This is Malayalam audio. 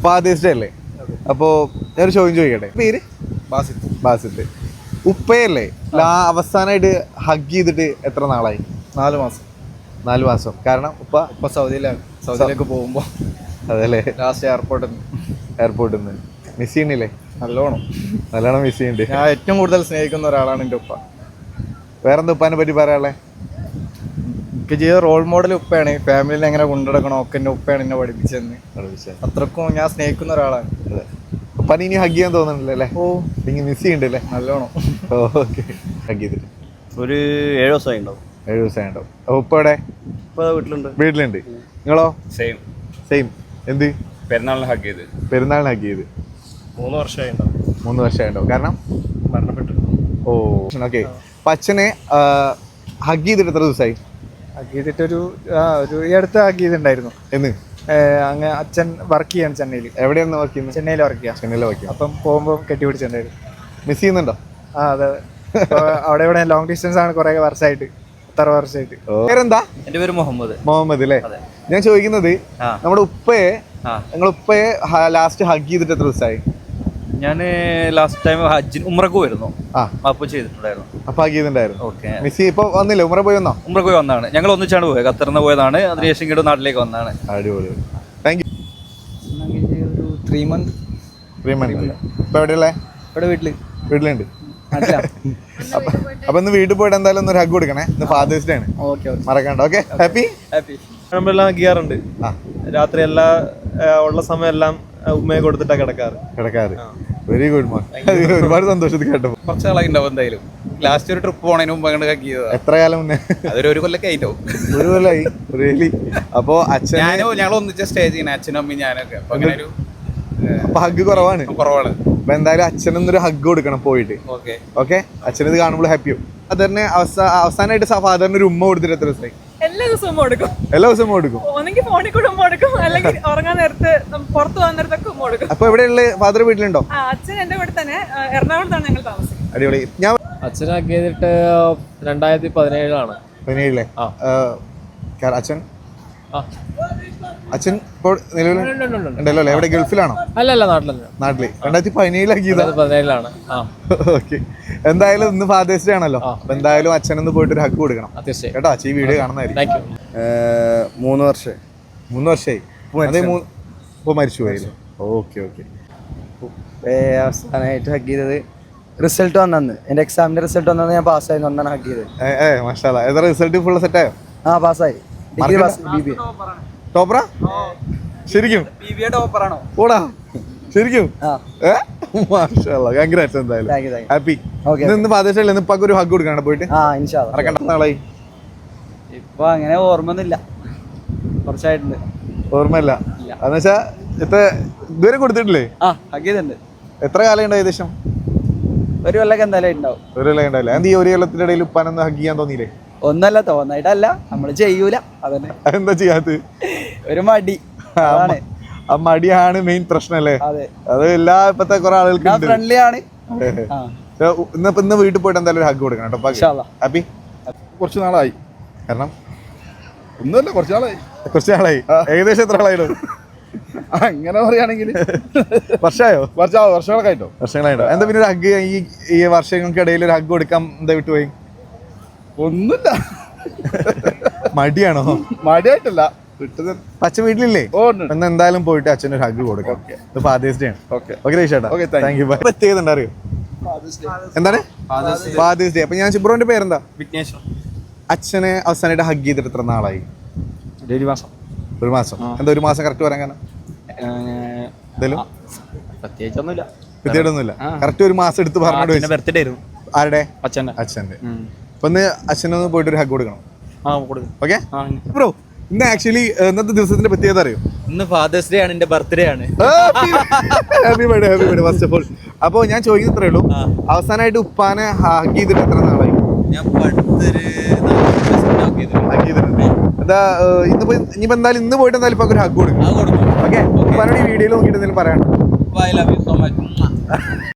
ഫാദേഴ്സ് ഡേ അല്ലേ? അപ്പോ ഞാനൊരു ചോദ്യം ചോദിക്കട്ടെ, പേര്? ബാസിത്ത്. ഉപ്പയല്ലേ അവസാനമായിട്ട് ഹഗ് ചെയ്തിട്ട് എത്ര നാളായി? 4 മാസം. 4 മാസം. കാരണം ഉപ്പ സൗദിയിലേക്ക് പോകുമ്പോ അതല്ലേ ലാസ്റ്റ് എയർപോർട്ടിൽ നിന്ന് മിസ് ചെയ്യണില്ലേ? നല്ലോണം മിസ് ചെയ്യുന്നുണ്ട്. ഞാൻ ഏറ്റവും കൂടുതൽ സ്നേഹിക്കുന്ന ഒരാളാണ് എൻ്റെ ഉപ്പ. വേറെന്താ ഉപ്പാനെ പറ്റി പറയാനുള്ളത്? എനിക്ക് ചെയ്ത റോൾ മോഡൽ ഉപ്പയാണ്. ഫാമിലിനെ എങ്ങനെ കൊണ്ടുനടക്കണോ ഒക്കെ എൻ്റെ ഉപ്പയാണ് എന്നെ പഠിപ്പിച്ചതെന്ന്. അത്രക്കും ഞാൻ സ്നേഹിക്കുന്ന ഒരാളാണ്. ഉപ്പാനെ ഇനി ഹഗ് ചെയ്യാൻ തോന്നുന്നില്ല അല്ലേ? നിങ്ങൾ മിസ് ചെയ്യണ്ടല്ലേ? നല്ലോണം. ഓക്കെ. ഹഗ് ചെയ്തിട്ട് ഒരു 7 ദിവസമായി ഉണ്ടാവും. 7 ദിവസമായി ഉണ്ടാവും. അപ്പോൾ ഉപ്പ എവിടെ? വീട്ടിലുണ്ട്. നിങ്ങളോ? സെയിം. എന്ത്? പെരുന്നാളിന് ഹഗ് ചെയ്ത്. 3 വർഷമായി ഉണ്ടാവും. 3 വർഷമായി ഉണ്ടാവും. കാരണം മരണപ്പെട്ടു. ഓക്കെ. അപ്പൊ അച്ഛനെ ഹഗ് ചെയ്തിട്ട് എത്ര ദിവസമായി? ഹഗ് ചെയ്തിട്ടൊരു ഈ അടുത്ത് ഹഗ് ചെയ്തിട്ടുണ്ടായിരുന്നു. എന്ന് അങ്ങനെ അച്ഛൻ വർക്ക് ചെയ്യാണ് ചെന്നൈയിൽ. എവിടെയാണ് വർക്ക് ചെയ്യുന്നത്? ചെന്നൈയിൽ വർക്ക് ചെയ്യാം. അപ്പം പോകുമ്പോൾ കെട്ടിപ്പിടിച്ചിട്ടുണ്ടായിരുന്നു. മിസ് ചെയ്യുന്നുണ്ടോ? അതെ. അവിടെ ഇവിടെ ലോങ് ഡിസ്റ്റൻസ് ആണ് കുറെ വർഷമായിട്ട്. 6 വർഷമായിട്ട്. പേരെന്താ? എൻ്റെ പേര് മുഹമ്മദ് അല്ലേ? ഞാൻ ചോദിക്കുന്നത്, നമ്മുടെ ഉപ്പയെ ലാസ്റ്റ് ഹഗ് ചെയ്തിട്ട് എത്ര ദിവസമായി? ഞാൻ ലാസ്റ്റ് ടൈം ഹജ്ജിന് ഉംറക്ക് പോയിരുന്നു. അപ്പോൾ ചെയ്തിട്ടുണ്ടായിരുന്നു. അപ്പൊ ഹഗ് ചെയ്തിട്ടുണ്ടായിരുന്നു. ഓക്കെ. മിസ് ഇപ്പൊ വന്നില്ല? ഉംറ പോയി വന്നോ? ഉംറക്ക് പോയി വന്നതാണ്. ഞങ്ങൾ ഒന്നിച്ചാണ് പോയത്. ഖത്തറിൽ നിന്ന് പോയതാണ്. അതിനുശേഷം ഇങ്ങോട്ട് നാട്ടിലേക്ക് വന്നതാണ്. അടിപൊളി. Thank you. ഒരു 3 മന്ത്. ഇപ്പൊ എവിടെയുള്ള? ഇവിടെ വീട്ടിലുണ്ട്. അപ്പൊ ഇന്ന് വീട്ടിൽ പോയിട്ട് എന്തായാലും ഒന്ന് ഹഗ് കൊടുക്കണേ. ഇന്ന് ഫാദേഴ്സ് ഡേ ആണ്, മറക്കണ്ട. ഓക്കെ. ഹാപ്പി എല്ലാം ചെയ്യാറുണ്ട്. രാത്രി എല്ലാ ഉള്ള സമയം എല്ലാം ഉമ്മയെ കൊടുത്തിട്ടാ കിടക്കാറ്. വെരി ഗുഡ് മോൻ. ഒരുപാട് സന്തോഷത്തിൽ കേട്ടപ്പോ. കുറച്ച് നാളായി ഉണ്ടാവും. എന്തായാലും ലാസ്റ്റ് ഒരു ട്രിപ്പ് പോണതിന് മുമ്പ് അങ്ങനെ ഹഗ് ചെയ്തതാ. എത്ര കാലം മുന്നേ? അതൊരു കൊല്ലൊക്കെ ആയിട്ടോ. 1 കൊല്ലമായി. റിയലി? അപ്പൊ ഞങ്ങൾ ഒന്നിച്ച സ്റ്റേ ചെയ്യണേ, അച്ഛനും അമ്മയും ഞാനൊക്കെ. അപ്പൊ അങ്ങനെ ഒരു ഹഗ് കുറവാണ്. അപ്പൊ എന്തായാലും അച്ഛനൊന്നൊരു ഹഗ് കൊടുക്കണം പോയിട്ട്. ഓക്കെ. അച്ഛനത് കാണുമ്പോൾ ഹാപ്പിയോ? അത് തന്നെ അവസാനമായിട്ട് ഫാദറിന് ഒരു ഉമ്മ കൊടുത്തിട്ട് എത്ര ദിവസമായി? എല്ലാ ദിവസവും കൊടുക്കും. ഒന്നെങ്കിൽ ഫോണിൽ കൂടെ ഉമ്മ കൊടുക്കും, അല്ലെങ്കിൽ ഉറങ്ങാൻ നേരത്ത് പുറത്തു പോകാൻ നേരത്തൊക്കെ ഉമ്മ കൊടുക്കും. അപ്പൊ എവിടെയുള്ള ഫാദർ? വീട്ടിലുണ്ടോ? അച്ഛൻ എന്റെ വീട്ടിൽ തന്നെ, എറണാകുളത്താണ് ഞങ്ങൾ താമസിക്കുന്നത്. അടിപൊളി. ഞാൻ അച്ഛനെ ഹഗ് ചെയ്തിട്ട് 2017 17. അച്ഛൻ ഇപ്പോൾ നിലവിലുണ്ടല്ലോ അല്ലേ? എവിടെ? ഗൾഫിലാണോ? അല്ലല്ല, നാട്ടില്. 2017 ഹഗ് ചെയ്തോ? 2017 ഓക്കെ. എന്തായാലും ഇന്ന് ഫാദേഴ്സ് ഡേ ആണല്ലോ. അപ്പൊ എന്തായാലും അച്ഛനൊന്ന് പോയിട്ട് ഒരു ഹഗ് കൊടുക്കണം കേട്ടോ. അച്ഛൻ ഈ വീഡിയോ കാണുന്നതായിരിക്കും. 3 വർഷമായി. 3 വർഷമായി. ഇപ്പൊ മരിച്ചു പോയില്ലേ? ഓക്കെ. അവസാനമായിട്ട് ഹഗ് ചെയ്തത് റിസൾട്ട് വന്നു. എന്റെ എക്സാമിന്റെ റിസൾട്ട് വന്നത് ഞാൻ പാസ്സായി ഒന്നാണ് ഹഗ് ചെയ്തത്. മാഷാഅല്ലാഹ്. ഏതാ റിസൾട്ട്? ഫുൾ സെറ്റ് ആയോ? പാസ്സായി. ടോപ്പറാ? ശരിക്കും? ഓടാ ശരിക്കും? മാഷാഅല്ലാഹ്. കൺഗ്രാറ്റ്സ്. എന്തായാലും ഹാപ്പി. ഇന്ന് ഫാദേഴ്സ് ഡേ. ഇന്ന് ഇപ്പൊക്കെ ഒരു ഹഗ് കൊടുക്കണം പോയിട്ട്. മറക്കണ്ട നാളായി. ഇപ്പൊ അങ്ങനെ ഓർമ്മയൊന്നുമില്ല, കുറച്ചായിട്ടുണ്ട്. ഓർമ്മയില്ല എന്നുവെച്ചാ ഇതുവരെ കൊടുത്തിട്ടില്ലേ? ഹഗ് ചെയ്തിട്ടുണ്ട്. എത്ര കാലം ഉണ്ട് ഏകദേശം? 1 കൊല്ലൊക്കെ എന്തായാലും ഉണ്ടാവും. 1 കൊല്ലം ഉണ്ടാവില്ല. എന്ത് ഈ 1 കൊല്ലത്തിന്റെ ഇടയിൽ ഉപ്പാനൊന്ന് ഹഗ് ചെയ്യാൻ തോന്നിയില്ലേ? ഒന്നല്ല, തോന്നായിട്ടല്ല, നമ്മള് ചെയ്യൂല. അതന്നെ. എന്താ ചെയ്യാത്ത? ഒരു മടി. ആ മടിയാണ് മെയിൻ പ്രശ്നം അല്ലേ? അത് ഇപ്പത്തെ കുറെ ആളുകൾക്ക് ഫ്രണ്ട്ലി ആണ്. ഇന്ന് വീട്ടിൽ പോയിട്ട് എന്തായാലും ഒരു ഹഗ് കൊടുക്കണം കേട്ടോ. ഹാപ്പി. കുറച്ച് നാളായി. കാരണം ഒന്നുമില്ല, കുറച്ച് നാളായി. ഏകദേശം എത്ര ആളായിട്ടോ? അങ്ങനെ പറയുകയാണെങ്കിൽ വർഷങ്ങളായിട്ടോ? എന്താ പിന്നെ ഒരു ഹഗ് ഈ വർഷങ്ങൾക്കിടയിൽ ഒരു ഹഗ് കൊടുക്കാൻ എന്താ വിട്ടുപോയി? ഒന്നുമില്ല. മടിയാണോ? മടിയായിട്ടല്ല, അച്ഛൻ വീട്ടിലില്ലേ? എന്ന് എന്തായാലും പോയിട്ട് അച്ഛന് ഒരു ഹഗ് കൊടുക്കാം. ഇത് ഫാദേഴ്സ് ഡേ ആണ്. ഓക്കെ ചേട്ടാ, താങ്ക് യു. പ്രത്യേകത എന്താ അറിയോ? എന്താണ് ഫാദേഴ്സ് ഡേ? അപ്പൊ ഞാൻ ബ്രോന്റെ പേരെന്താ? വിഘ്നേഷ്. അച്ഛനെ അവസാനമായിട്ട് ഹഗ് ചെയ്തിട്ട് എത്ര നാളായി? 1 മാസം. 1 മാസം. എന്താ 1 മാസം കറക്റ്റ് പറയാൻ കാരണം? പ്രത്യേകിച്ചൊന്നുമില്ല. കറക്റ്റ് 1 മാസം എടുത്ത് പറഞ്ഞോട്. ബർത്ത്ഡേ ആയിരുന്നു. ആരുടെ? അച്ഛന്റെ. അപ്പൊ ഇന്ന് അച്ഛനൊന്ന് പോയിട്ട് ഒരു ഹഗ് കൊടുക്കണം. Okay bro. ഇന്ന് ആക്ച്വലി ഇന്നത്തെ ദിവസത്തിന്റെ പ്രത്യേകത അറിയോ? ഇന്ന് ഫാദേഴ്സ് ഡേ ആണ്, എന്റെ ബർത്ത്ഡേ ആണ്. Happy birthday first of all. അപ്പൊ ഞാൻ ചോദിക്കുന്നത്രേ ഉള്ളൂ, അവസാനമായിട്ട് ഉപ്പാനെ ഹഗ് ചെയ്തിട്ട് എത്ര നാളായി? ഞാൻ ഹഗ് ചെയ്തിട്ടുണ്ട്. എന്താ ഇനിയിപ്പോ എന്തായാലും ഇന്ന് പോയിട്ട് എന്തായാലും ഇപ്പൊ ഒരു ഹഗ് കൊടുക്കും. ഓക്കെ. ഉപ്പാനോട് ഈ വീഡിയോയിൽ നോക്കിയിട്ട് എന്തെങ്കിലും പറയണം? I love you so much.